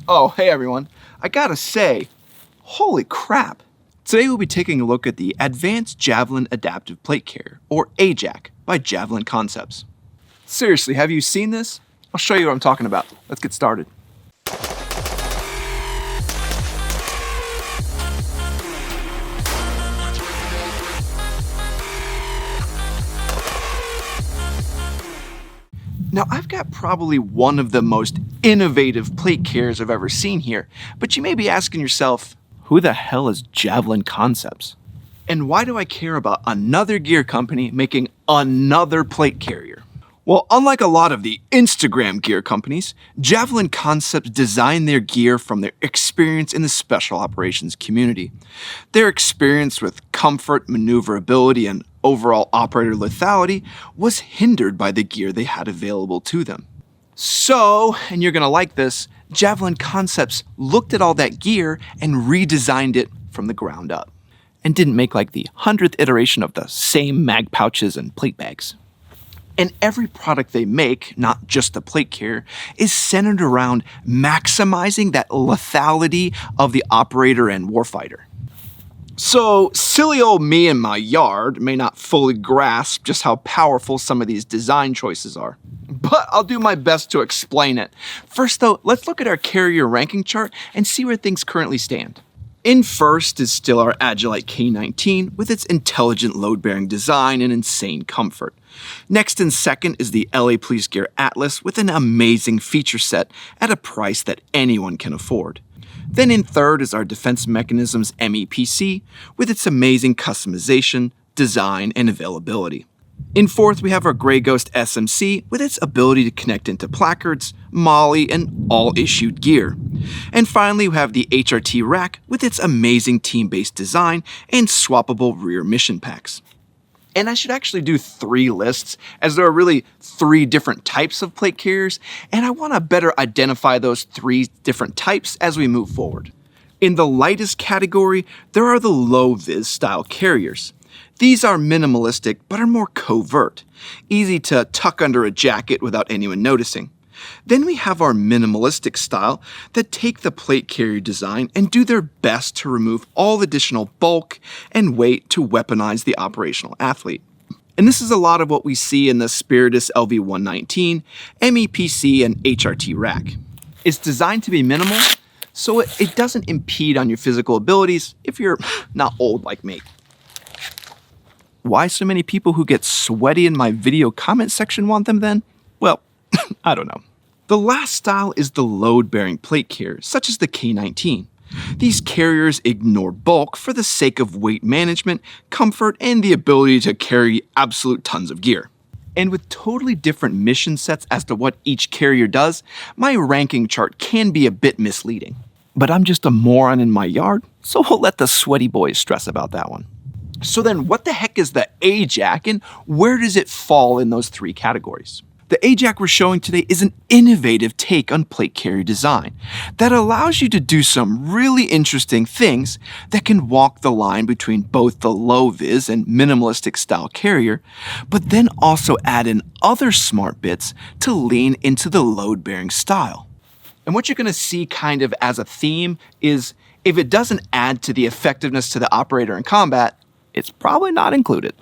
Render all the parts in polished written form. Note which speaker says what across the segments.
Speaker 1: Oh, hey everyone. I gotta say, holy crap. Today we'll be taking a look at the Advanced Javlin Adaptive Plate Carrier, or A-JAC, by Javlin Concepts. Seriously, have you seen this? I'll show you what I'm talking about. Let's get started. Now, I've got probably one of the most innovative plate carriers I've ever seen here, but you may be asking yourself, who the hell is Javlin Concepts? And why do I care about another gear company making another plate carrier? Well, unlike a lot of the Instagram gear companies, Javlin Concepts design their gear from their experience in the special operations community. Their experience with comfort, maneuverability, and overall operator lethality was hindered by the gear they had available to them. So, and you're gonna like this, Javlin Concepts looked at all that gear and redesigned it from the ground up. And didn't make like the 100th iteration of the same mag pouches and plate bags. And every product they make, not just the plate carrier, is centered around maximizing that lethality of the operator and warfighter. So, silly old me in my yard may not fully grasp just how powerful some of these design choices are. But I'll do my best to explain it. First though, let's look at our carrier ranking chart and see where things currently stand. In first is still our Olight K19 with its intelligent load-bearing design and insane comfort. Next in second is the LAPG Atlas with an amazing feature set at a price that anyone can afford. Then in third is our Defense Mechanisms MEPC with its amazing customization, design, and availability. In fourth, we have our Grey Ghost SMC with its ability to connect into placards, Molle, and all issued gear. And finally, we have the HRT Rack with its amazing team-based design and swappable rear mission packs. And I should actually do 3 lists, as there are really 3 different types of plate carriers, and I want to better identify those 3 different types as we move forward. In the lightest category, there are the low Vis Style Carriers. These are minimalistic, but are more covert, easy to tuck under a jacket without anyone noticing. Then we have our minimalistic style that take the plate carrier design and do their best to remove all additional bulk and weight to weaponize the operational athlete. And this is a lot of what we see in the Spiritus LV-119, MEPC, and HRT rack. It's designed to be minimal, so it doesn't impede on your physical abilities if you're not old like me. Why so many people who get sweaty in my video comment section want them then? Well, I don't know. The last style is the load-bearing plate carrier, such as the K19. These carriers ignore bulk for the sake of weight management, comfort, and the ability to carry absolute tons of gear. And with totally different mission sets as to what each carrier does, my ranking chart can be a bit misleading. But I'm just a moron in my yard, so we'll let the sweaty boys stress about that one. So then what the heck is the A-JAC and where does it fall in those 3 categories? The A-JAC we're showing today is an innovative take on plate carrier design that allows you to do some really interesting things that can walk the line between both the low vis and minimalistic style carrier, but then also add in other smart bits to lean into the load-bearing style. And what you're going to see kind of as a theme is if it doesn't add to the effectiveness to the operator in combat, it's probably not included.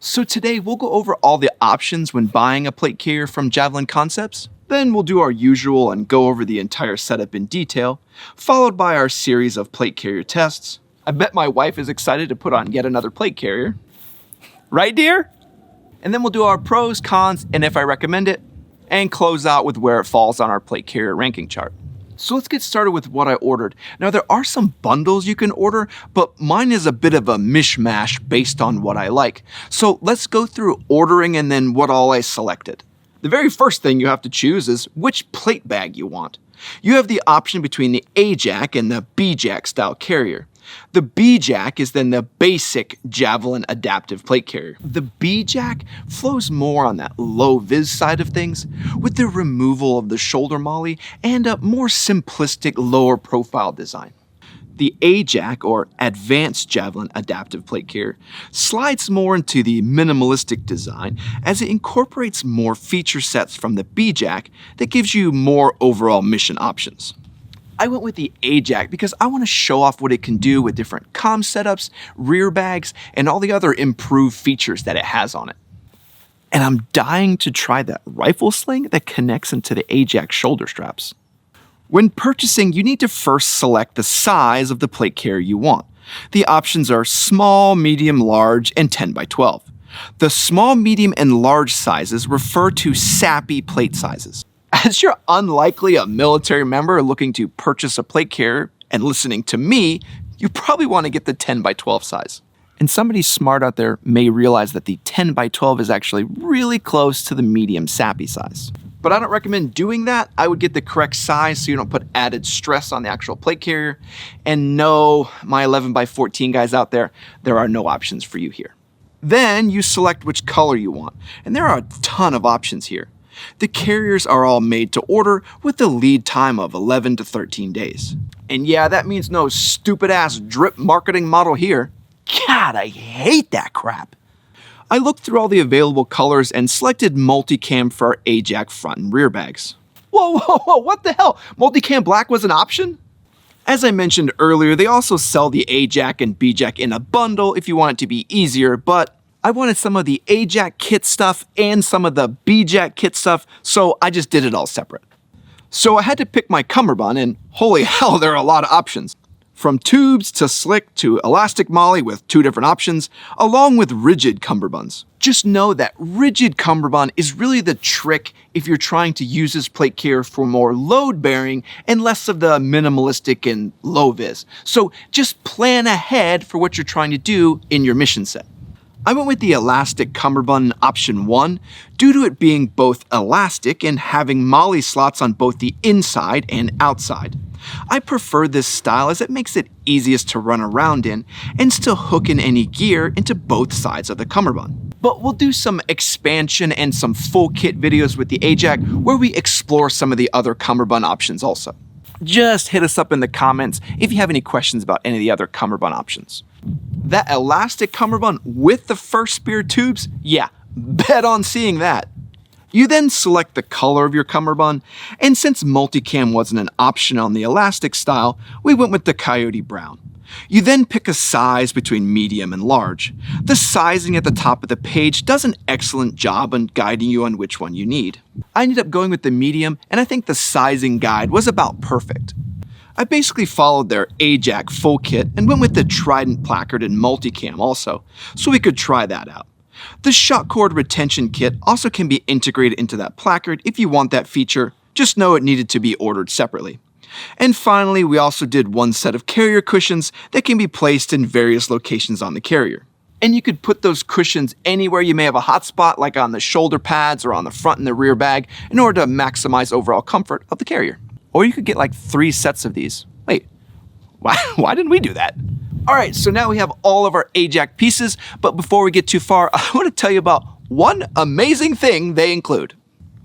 Speaker 1: So today we'll go over all the options when buying a plate carrier from Javlin Concepts. Then we'll do our usual and go over the entire setup in detail, followed by our series of plate carrier tests. I bet my wife is excited to put on yet another plate carrier. Right, dear? And then we'll do our pros, cons, and if I recommend it, and close out with where it falls on our plate carrier ranking chart. So let's get started with what I ordered. Now there are some bundles you can order, but mine is a bit of a mishmash based on what I like. So let's go through ordering and then what all I selected. The very first thing you have to choose is which plate bag you want. You have the option between the A-JAC and the B-JAC style carrier. The B-Jac is then the basic Javlin adaptive plate carrier. The B-Jac flows more on that low vis side of things with the removal of the shoulder Molle and a more simplistic lower profile design. The A-JAC, or Advanced Javlin Adaptive Plate Carrier, slides more into the minimalistic design as it incorporates more feature sets from the B-Jac that gives you more overall mission options. I went with the A-JAC because I want to show off what it can do with different comm setups, rear bags, and all the other improved features that it has on it. And I'm dying to try that rifle sling that connects into the A-JAC shoulder straps. When purchasing, you need to first select the size of the plate carrier you want. The options are small, medium, large, and 10 by 12. The small, medium, and large sizes refer to sappy plate sizes. As you're unlikely a military member looking to purchase a plate carrier and listening to me, you probably want to get the 10 by 12 size. And somebody smart out there may realize that the 10 by 12 is actually really close to the medium sappy size. But I don't recommend doing that. I would get the correct size so you don't put added stress on the actual plate carrier. And no, my 11 by 14 guys out there are no options for you here. Then you select which color you want, and there are a ton of options here. The carriers are all made to order with a lead time of 11 to 13 days. And yeah, that means no stupid ass drip marketing model here. God, I hate that crap. I looked through all the available colors and selected Multicam for our A-JAC front and rear bags. Whoa, what the hell? Multicam black was an option? As I mentioned earlier, they also sell the A-JAC and B-JAC in a bundle if you want it to be easier, but I wanted some of the A-JAC kit stuff and some of the B-JAC kit stuff, so I just did it all separate. So I had to pick my Cummerbund, and holy hell, there are a lot of options. From tubes to slick to elastic Molle with 2 different options, along with rigid Cummerbunds. Just know that rigid Cummerbund is really the trick if you're trying to use this plate carrier for more load bearing and less of the minimalistic and low vis. So just plan ahead for what you're trying to do in your mission set. I went with the elastic Cummerbund option 1 due to it being both elastic and having Molle slots on both the inside and outside. I prefer this style as it makes it easiest to run around in and still hook in any gear into both sides of the Cummerbund. But we'll do some expansion and some full kit videos with the A-JAC where we explore some of the other Cummerbund options also. Just hit us up in the comments if you have any questions about any of the other Cummerbund options. That elastic Cummerbund with the first spear tubes, yeah, bet on seeing that. You then select the color of your Cummerbund, and since Multicam wasn't an option on the elastic style, we went with the Coyote Brown. You then pick a size between medium and large. The sizing at the top of the page does an excellent job on guiding you on which one you need. I ended up going with the medium, and I think the sizing guide was about perfect. I basically followed their A-JAC full kit and went with the Trident placard and Multicam also, so we could try that out. The shot cord retention kit also can be integrated into that placard if you want that feature, just know it needed to be ordered separately. And finally, we also did one set of carrier cushions that can be placed in various locations on the carrier. And you could put those cushions anywhere you may have a hot spot, like on the shoulder pads or on the front and the rear bag, in order to maximize overall comfort of the carrier. Or you could get like 3 sets of these. Wait, why didn't we do that? Alright, so now we have all of our A-JAC pieces, but before we get too far, I want to tell you about one amazing thing they include.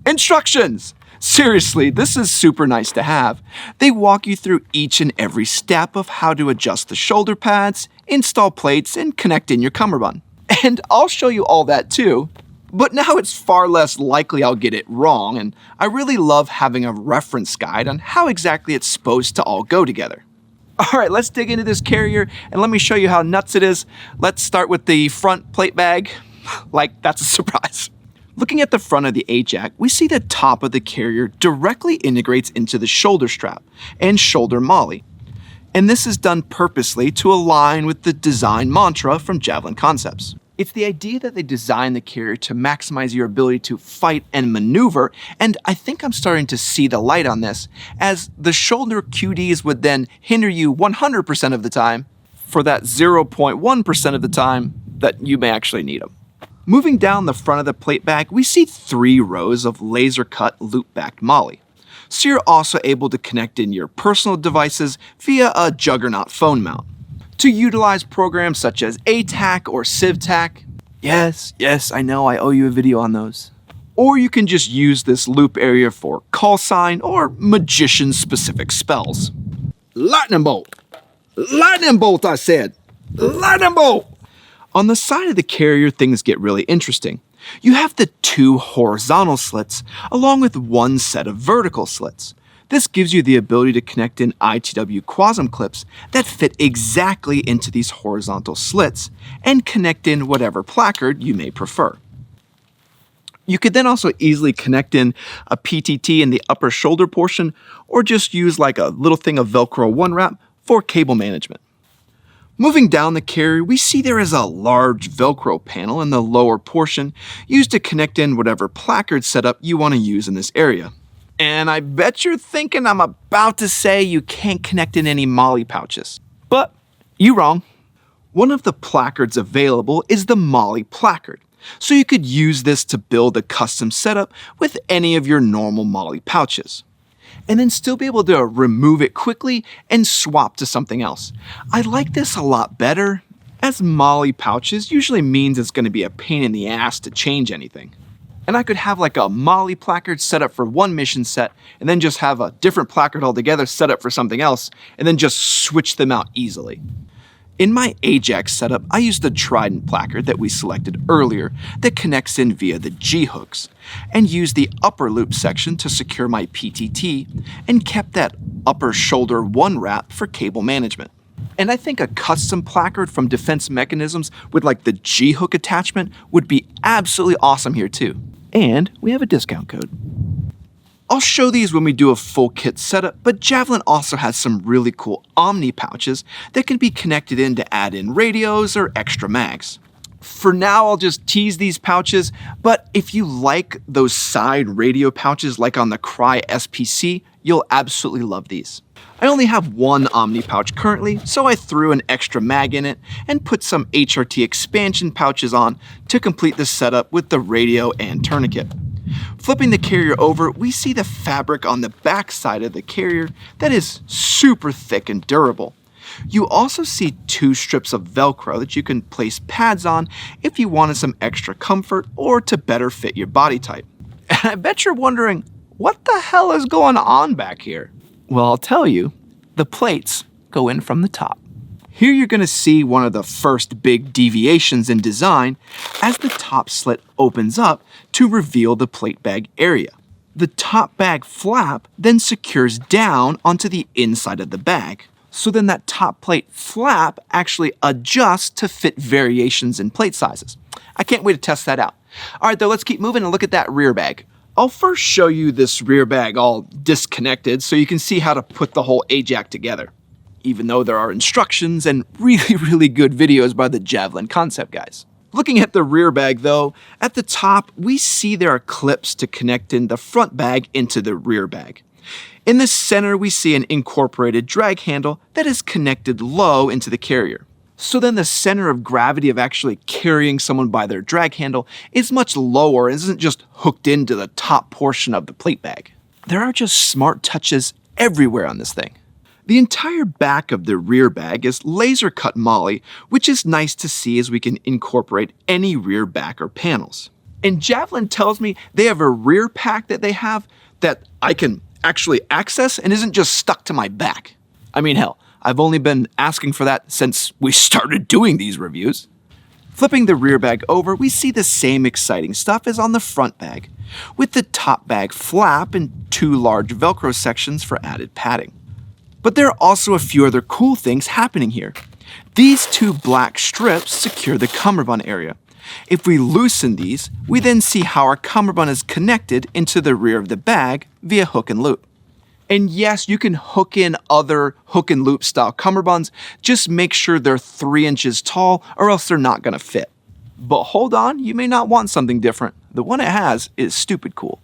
Speaker 1: Instructions! Seriously, this is super nice to have. They walk you through each and every step of how to adjust the shoulder pads, install plates, and connect in your Cummerbund. And I'll show you all that too. But now it's far less likely I'll get it wrong, and I really love having a reference guide on how exactly it's supposed to all go together. Alright, let's dig into this carrier and let me show you how nuts it is. Let's start with the front plate bag. Like, that's a surprise. Looking at the front of the A-JAC, we see the top of the carrier directly integrates into the shoulder strap and shoulder Molle. And this is done purposely to align with the design mantra from Javlin Concepts. It's the idea that they designed the carrier to maximize your ability to fight and maneuver, and I think I'm starting to see the light on this, as the shoulder Cuties would then hinder you 100% of the time for that 0.1% of the time that you may actually need them. Moving down the front of the plate bag, we see 3 rows of laser-cut loop-backed Molle. So you're also able to connect in your personal devices via a Juggernaut phone mount. To utilize programs such as ATAC or CivTac. Yes, I know I owe you a video on those. Or you can just use this loop area for call sign or magician-specific spells. Lightning bolt! Lightning bolt, I said! Lightning bolt! On the side of the carrier, things get really interesting. You have the 2 horizontal slits, along with 1 set of vertical slits. This gives you the ability to connect in ITW QASM clips that fit exactly into these horizontal slits and connect in whatever placard you may prefer. You could then also easily connect in a PTT in the upper shoulder portion, or just use like a little thing of Velcro one wrap for cable management. Moving down the carrier, we see there is a large Velcro panel in the lower portion used to connect in whatever placard setup you want to use in this area. And I bet you're thinking I'm about to say you can't connect in any Molle pouches. But you're wrong. One of the placards available is the Molle Placard, so you could use this to build a custom setup with any of your normal Molle pouches, and then still be able to remove it quickly and swap to something else. I like this a lot better, as Molle pouches usually means it's going to be a pain in the ass to change anything. And I could have like a Molle placard set up for one mission set, and then just have a different placard altogether set up for something else, and then just switch them out easily. In my A-JAC setup, I used the Trident placard that we selected earlier that connects in via the G-hooks, and used the upper loop section to secure my PTT, and kept that upper shoulder one wrap for cable management. And I think a custom placard from Defense Mechanisms with like the G-hook attachment would be absolutely awesome here too. And we have a discount code. I'll show these when we do a full kit setup, but Javlin also has some really cool Omni pouches that can be connected in to add in radios or extra mags. For now, I'll just tease these pouches, but if you like those side radio pouches like on the Cry SPC, you'll absolutely love these. I only have one Omni pouch currently, so I threw an extra mag in it and put some HRT expansion pouches on to complete the setup with the radio and tourniquet. Flipping the carrier over, we see the fabric on the back side of the carrier that is super thick and durable. You also see two strips of Velcro that you can place pads on if you wanted some extra comfort or to better fit your body type. And I bet you're wondering, what the hell is going on back here? Well, I'll tell you, the plates go in from the top. Here you're going to see one of the first big deviations in design as the top slit opens up to reveal the plate bag area. The top bag flap then secures down onto the inside of the bag. So then that top plate flap actually adjusts to fit variations in plate sizes. I can't wait to test that out. All right, though, let's keep moving and look at that rear bag. I'll first show you this rear bag all disconnected so you can see how to put the whole A-JAC together, even though there are instructions and really good videos by the Javlin Concept guys. Looking at the rear bag though, at the top we see there are clips to connect in the front bag into the rear bag. In the center we see an incorporated drag handle that is connected low into the carrier. So then the center of gravity of actually carrying someone by their drag handle is much lower and isn't just hooked into the top portion of the plate bag. There are just smart touches everywhere on this thing. The entire back of the rear bag is laser cut Molle, which is nice to see as we can incorporate any rear backer panels. And Javlin tells me they have a rear pack that they have that I can actually access and isn't just stuck to my back. I mean, hell, I've only been asking for that since we started doing these reviews. Flipping the rear bag over, we see the same exciting stuff as on the front bag, with the top bag flap and two large Velcro sections for added padding. But there are also a few other cool things happening here. These two black strips secure the cummerbund area. If we loosen these, we then see how our cummerbund is connected into the rear of the bag via hook and loop. And yes, you can hook in other hook and loop style cummerbunds, just make sure they're 3 inches tall or else they're not gonna fit. But hold on, you may not want something different. The one it has is stupid cool.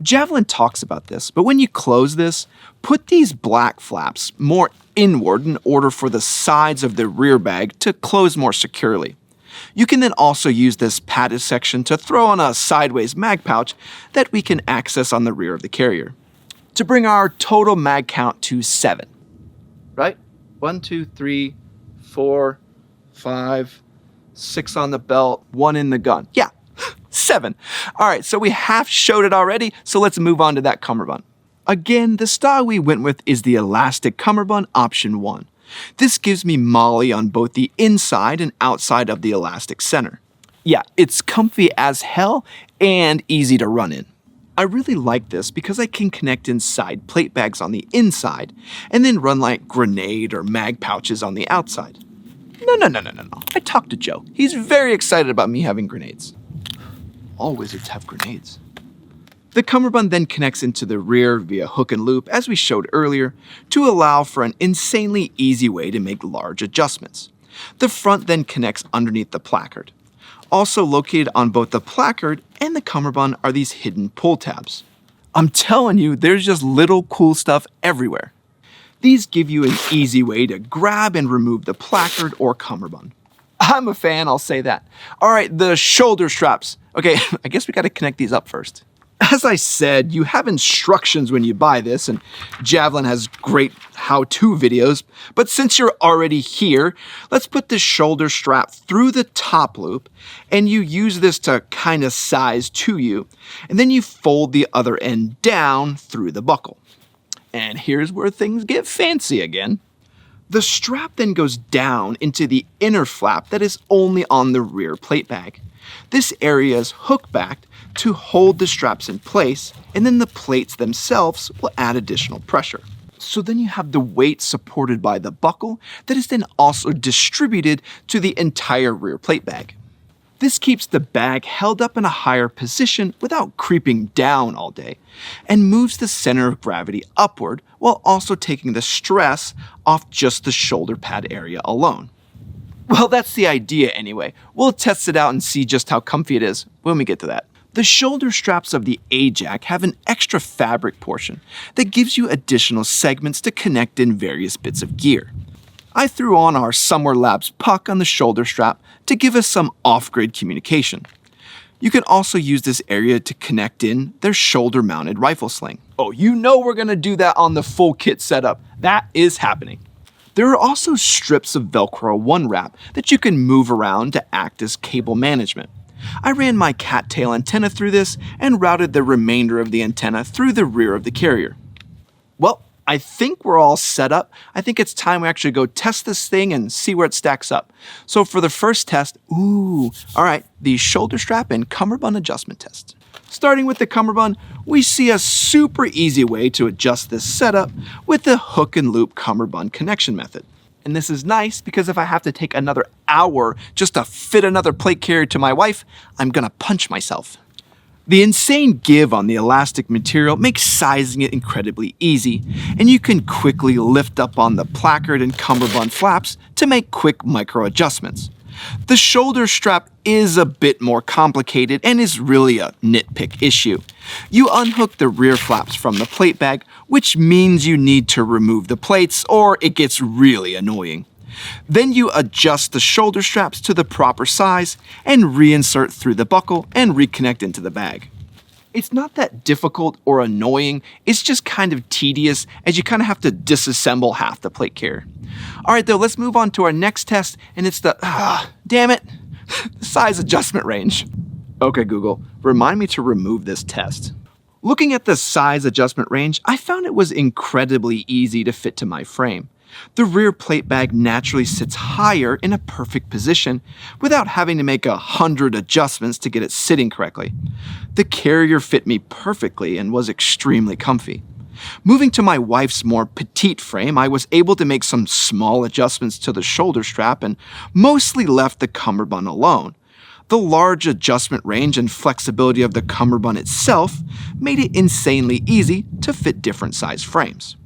Speaker 1: Javlin talks about this, but when you close this, put these black flaps more inward in order for the sides of the rear bag to close more securely. You can then also use this padded section to throw on a sideways mag pouch that we can access on the rear of the carrier, to bring our total mag count to 7. Right? 1, 2, 3, 4, 5, 6 on the belt, 1 in the gun. Yeah, 7. All right, so we half showed it already, so let's move on to that cummerbund. Again, the style we went with is the elastic cummerbund option 1. This gives me Molle on both the inside and outside of the elastic center. Yeah, it's comfy as hell and easy to run in. I really like this because I can connect inside plate bags on the inside and then run like grenade or mag pouches on the outside. No. I talked to Joe. He's very excited about me having grenades. All wizards have grenades. The cummerbund then connects into the rear via hook and loop, as we showed earlier, to allow for an insanely easy way to make large adjustments. The front then connects underneath the placard. Also located on both the placard and the cummerbund are these hidden pull tabs. I'm telling you, there's just little cool stuff everywhere. These give you an easy way to grab and remove the placard or cummerbund. I'm a fan, I'll say that. All right, the shoulder straps. Okay, I guess we gotta connect these up first. As I said, you have instructions when you buy this, and Javlin has great how-to videos, but since you're already here, let's put the shoulder strap through the top loop, and you use this to kind of size to you, and then you fold the other end down through the buckle. And here's where things get fancy again. The strap then goes down into the inner flap that is only on the rear plate bag. This area is hook-backed to hold the straps in place, and then the plates themselves will add additional pressure. So then you have the weight supported by the buckle that is then also distributed to the entire rear plate bag. This keeps the bag held up in a higher position without creeping down all day, and moves the center of gravity upward while also taking the stress off just the shoulder pad area alone. Well, that's the idea anyway. We'll test it out and see just how comfy it is when we get to that. The shoulder straps of the A-JAC have an extra fabric portion that gives you additional segments to connect in various bits of gear. I threw on our Somewear Labs puck on the shoulder strap to give us some off-grid communication. You can also use this area to connect in their shoulder-mounted rifle sling. Oh, you know we're gonna do that on the full kit setup. That is happening. There are also strips of Velcro one wrap that you can move around to act as cable management. I ran my CAAtail antenna through this and routed the remainder of the antenna through the rear of the carrier. Well, I think we're all set up. I think it's time we actually go test this thing and see where it stacks up. So for the first test, all right, the shoulder strap and cummerbund adjustment test. Starting with the cummerbund, we see a super easy way to adjust this setup with the hook and loop cummerbund connection method. And this is nice because if I have to take another hour just to fit another plate carrier to my wife, I'm gonna punch myself. The insane give on the elastic material makes sizing it incredibly easy, and you can quickly lift up on the placard and cummerbund flaps to make quick micro adjustments. The shoulder strap is a bit more complicated and is really a nitpick issue. You unhook the rear flaps from the plate bag, which means you need to remove the plates or it gets really annoying. Then you adjust the shoulder straps to the proper size and reinsert through the buckle and reconnect into the bag. It's not that difficult or annoying, it's just kind of tedious as you kind of have to disassemble half the plate carrier. Alright though, let's move on to our next test, and it's the, damn it, size adjustment range. Okay Google, remind me to remove this test. Looking at the size adjustment range, I found it was incredibly easy to fit to my frame. The rear plate bag naturally sits higher in a perfect position without having to make 100 adjustments to get it sitting correctly. The carrier fit me perfectly and was extremely comfy. Moving to my wife's more petite frame, I was able to make some small adjustments to the shoulder strap and mostly left the cummerbund alone. The large adjustment range and flexibility of the cummerbund itself made it insanely easy to fit different size frames.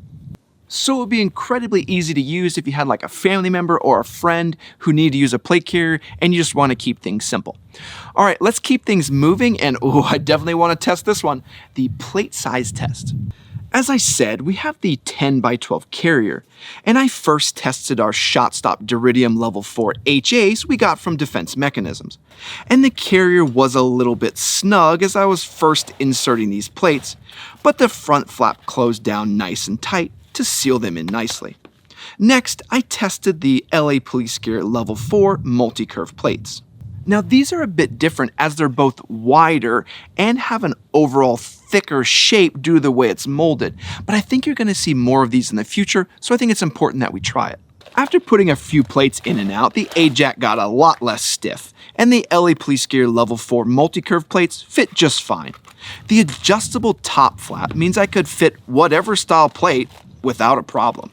Speaker 1: So it would be incredibly easy to use if you had like a family member or a friend who needed to use a plate carrier and you just want to keep things simple. All right, let's keep things moving, and I definitely want to test this one, the plate size test. As I said, we have the 10x12 carrier, and I first tested our Shotstop Duritium level 4 HAs we got from Defense Mechanisms. And the carrier was a little bit snug as I was first inserting these plates, but the front flap closed down nice and tight to seal them in nicely. Next, I tested the LAPG level 4 Multicurve plates. Now these are a bit different as they're both wider and have an overall thicker shape due to the way it's molded, but I think you're going to see more of these in the future, so I think it's important that we try it. After putting a few plates in and out, the A-JAC got a lot less stiff, and the LAPG level 4 Multicurve plates fit just fine. The adjustable top flap means I could fit whatever style plate without a problem.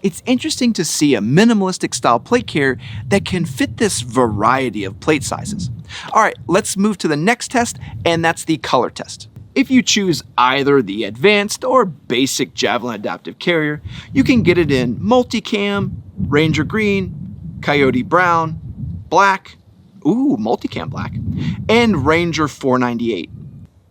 Speaker 1: It's interesting to see a minimalistic style plate carrier that can fit this variety of plate sizes. Alright, let's move to the next test, and that's the color test. If you choose either the advanced or basic Javlin adaptive carrier, you can get it in Multicam, Ranger Green, Coyote Brown, Black, Multicam Black, and Ranger 498.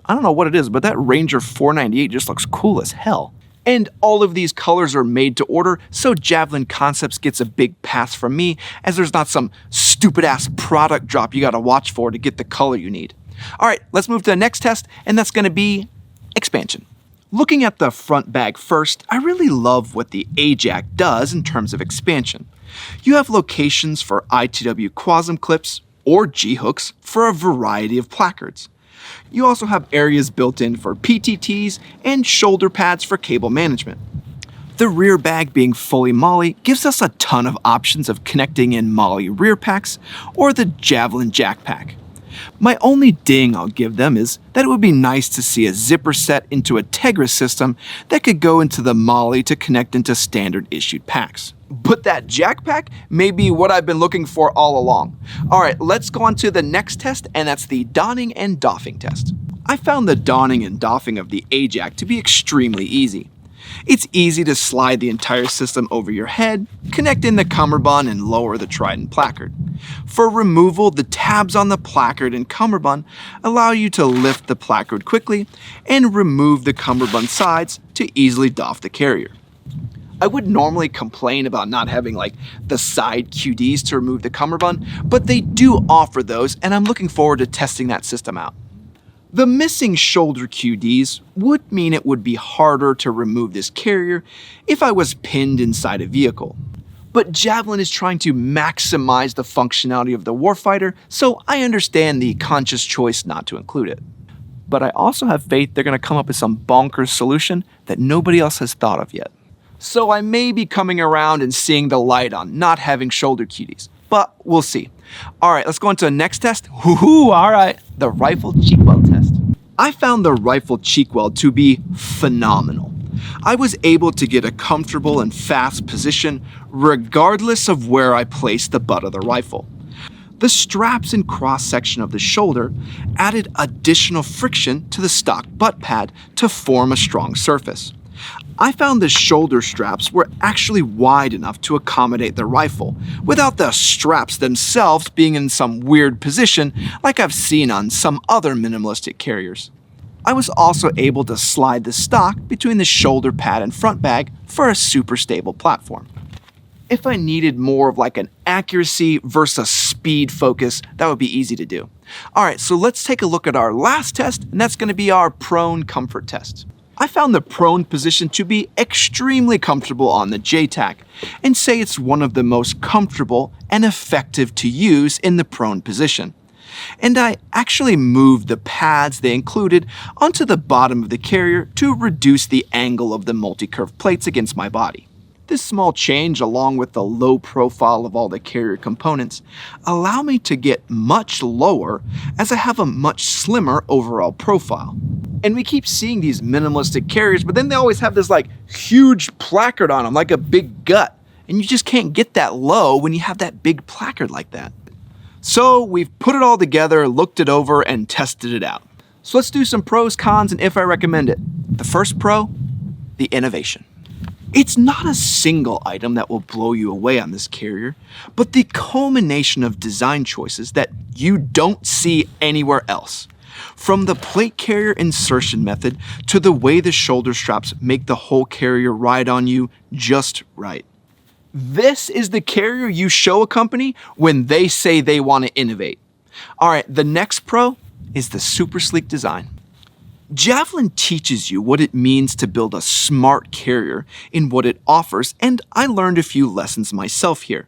Speaker 1: I don't know what it is, but that Ranger 498 just looks cool as hell. And all of these colors are made to order, so Javlin Concepts gets a big pass from me, as there's not some stupid ass product drop you gotta watch for to get the color you need. Alright, let's move to the next test, and that's gonna be expansion. Looking at the front bag first, I really love what the A-JAC does in terms of expansion. You have locations for ITW QASM clips or G-hooks for a variety of placards. You also have areas built in for PTTs and shoulder pads for cable management. The rear bag being fully Molle gives us a ton of options of connecting in Molle rear packs or the Javlin Jack pack. My only ding I'll give them is that it would be nice to see a zipper set into a Tegra system that could go into the Molle to connect into standard issued packs. But that jack pack may be what I've been looking for all along. Alright, let's go on to the next test, and that's the donning and doffing test. I found the donning and doffing of the A-JAC to be extremely easy. It's easy to slide the entire system over your head, connect in the cummerbund, and lower the Trident placard. For removal, the tabs on the placard and cummerbund allow you to lift the placard quickly and remove the cummerbund sides to easily doff the carrier. I would normally complain about not having the side Cuties to remove the cummerbund, but they do offer those, and I'm looking forward to testing that system out. The missing shoulder QDs would mean it would be harder to remove this carrier if I was pinned inside a vehicle. But Javlin is trying to maximize the functionality of the warfighter, so I understand the conscious choice not to include it. But I also have faith they're going to come up with some bonkers solution that nobody else has thought of yet. So I may be coming around and seeing the light on not having shoulder cuties, but we'll see. Alright, let's go on to the next test. Alright, the rifle cheek weld test. I found the rifle cheek weld to be phenomenal. I was able to get a comfortable and fast position regardless of where I placed the butt of the rifle. The straps and cross section of the shoulder added additional friction to the stock butt pad to form a strong surface. I found the shoulder straps were actually wide enough to accommodate the rifle, without the straps themselves being in some weird position like I've seen on some other minimalistic carriers. I was also able to slide the stock between the shoulder pad and front bag for a super stable platform. If I needed more of an accuracy versus speed focus, that would be easy to do. Alright, so let's take a look at our last test, and that's going to be our prone comfort test. I found the prone position to be extremely comfortable on the JTAC, and say it's one of the most comfortable and effective to use in the prone position. And I actually moved the pads they included onto the bottom of the carrier to reduce the angle of the multicurve plates against my body. This small change, along with the low profile of all the carrier components, allow me to get much lower as I have a much slimmer overall profile. And we keep seeing these minimalistic carriers, but then they always have this huge placard on them, like a big gut. And you just can't get that low when you have that big placard like that. So we've put it all together, looked it over, and tested it out. So let's do some pros, cons, and if I recommend it. The first pro, the innovation. It's not a single item that will blow you away on this carrier, but the culmination of design choices that you don't see anywhere else. From the plate carrier insertion method to the way the shoulder straps make the whole carrier ride on you just right. This is the carrier you show a company when they say they want to innovate. Alright, the next pro is the super sleek design. Javlin teaches you what it means to build a smart carrier in what it offers, and I learned a few lessons myself here.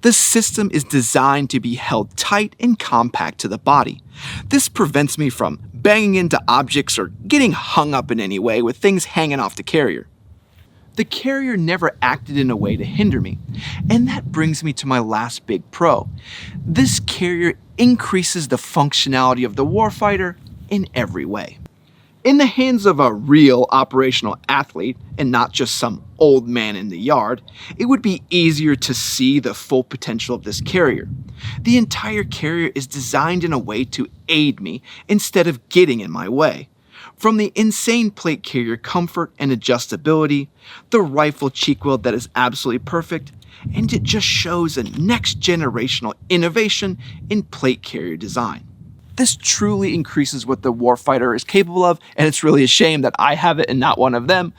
Speaker 1: The system is designed to be held tight and compact to the body. This prevents me from banging into objects or getting hung up in any way with things hanging off the carrier. The carrier never acted in a way to hinder me, and that brings me to my last big pro. This carrier increases the functionality of the warfighter in every way. In the hands of a real operational athlete, and not just some old man in the yard, it would be easier to see the full potential of this carrier. The entire carrier is designed in a way to aid me instead of getting in my way. From the insane plate carrier comfort and adjustability, the rifle cheek weld that is absolutely perfect, and it just shows a next generational innovation in plate carrier design. This truly increases what the warfighter is capable of, and it's really a shame that I have it and not one of them.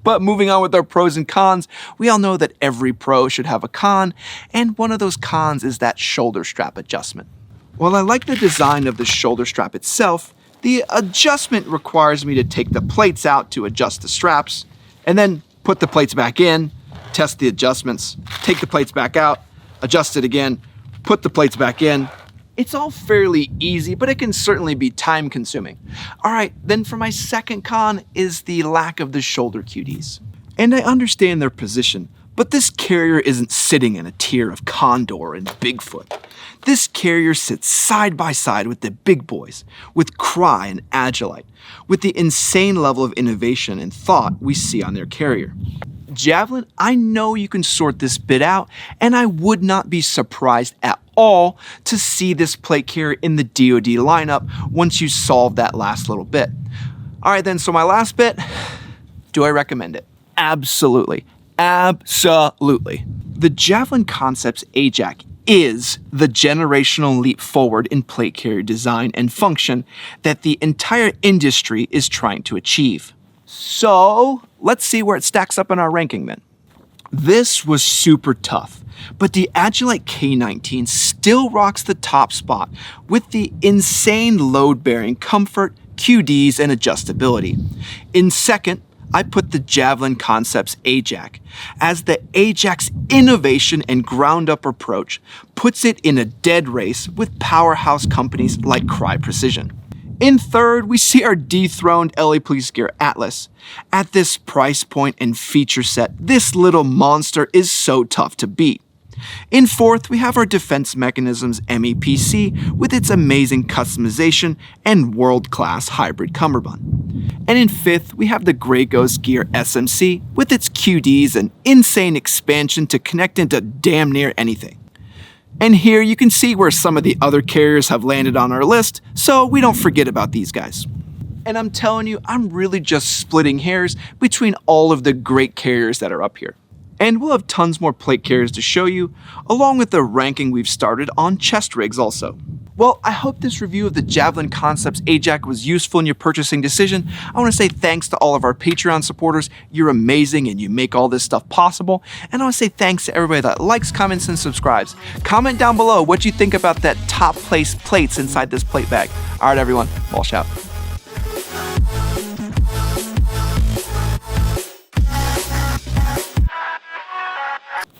Speaker 1: But moving on with our pros and cons, we all know that every pro should have a con, and one of those cons is that shoulder strap adjustment. While I like the design of the shoulder strap itself, the adjustment requires me to take the plates out to adjust the straps, and then put the plates back in, test the adjustments, take the plates back out, adjust it again, put the plates back in. It's all fairly easy, but it can certainly be time consuming. All right, then for my second con is the lack of the shoulder cuties. And I understand their position, but this carrier isn't sitting in a tier of Condor and Bigfoot. This carrier sits side by side with the big boys, with Cry and Agilite, with the insane level of innovation and thought we see on their carrier. Javlin, I know you can sort this bit out, and I would not be surprised at all to see this plate carrier in the DoD lineup once you solve that last little bit. All right then, so my last bit, do I recommend it? Absolutely. Absolutely. The Javlin Concepts A-JAC is the generational leap forward in plate carrier design and function that the entire industry is trying to achieve. So let's see where it stacks up in our ranking then. This was super tough, but the Agilite K19 still rocks the top spot with the insane load-bearing comfort, QDs, and adjustability. In second, I put the Javlin Concepts A-JAC, as the A-JAC's innovation and ground-up approach puts it in a dead race with powerhouse companies like Cry Precision. In third, we see our dethroned LAPG Gear Atlas. At this price point and feature set, this little monster is so tough to beat. In fourth, we have our Defense Mechanisms MEPC with its amazing customization and world-class hybrid Cummerbund. And in fifth, we have the Grey Ghost Gear SMC with its QDs and insane expansion to connect into damn near anything. And here you can see where some of the other carriers have landed on our list, so we don't forget about these guys. And I'm telling you, I'm really just splitting hairs between all of the great carriers that are up here. And we'll have tons more plate carriers to show you, along with the ranking we've started on chest rigs also. Well, I hope this review of the Javlin Concepts A-JAC was useful in your purchasing decision. I want to say thanks to all of our Patreon supporters. You're amazing and you make all this stuff possible. And I want to say thanks to everybody that likes, comments, and subscribes. Comment down below what you think about that top place plates inside this plate bag. All right, everyone, Walsh out.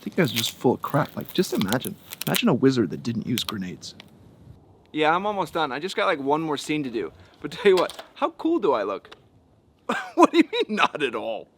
Speaker 1: You guys are just full of crap. Like, just imagine a wizard that didn't use grenades. Yeah, I'm almost done. I just got like one more scene to do. But tell you what, how cool do I look? What do you mean, not at all?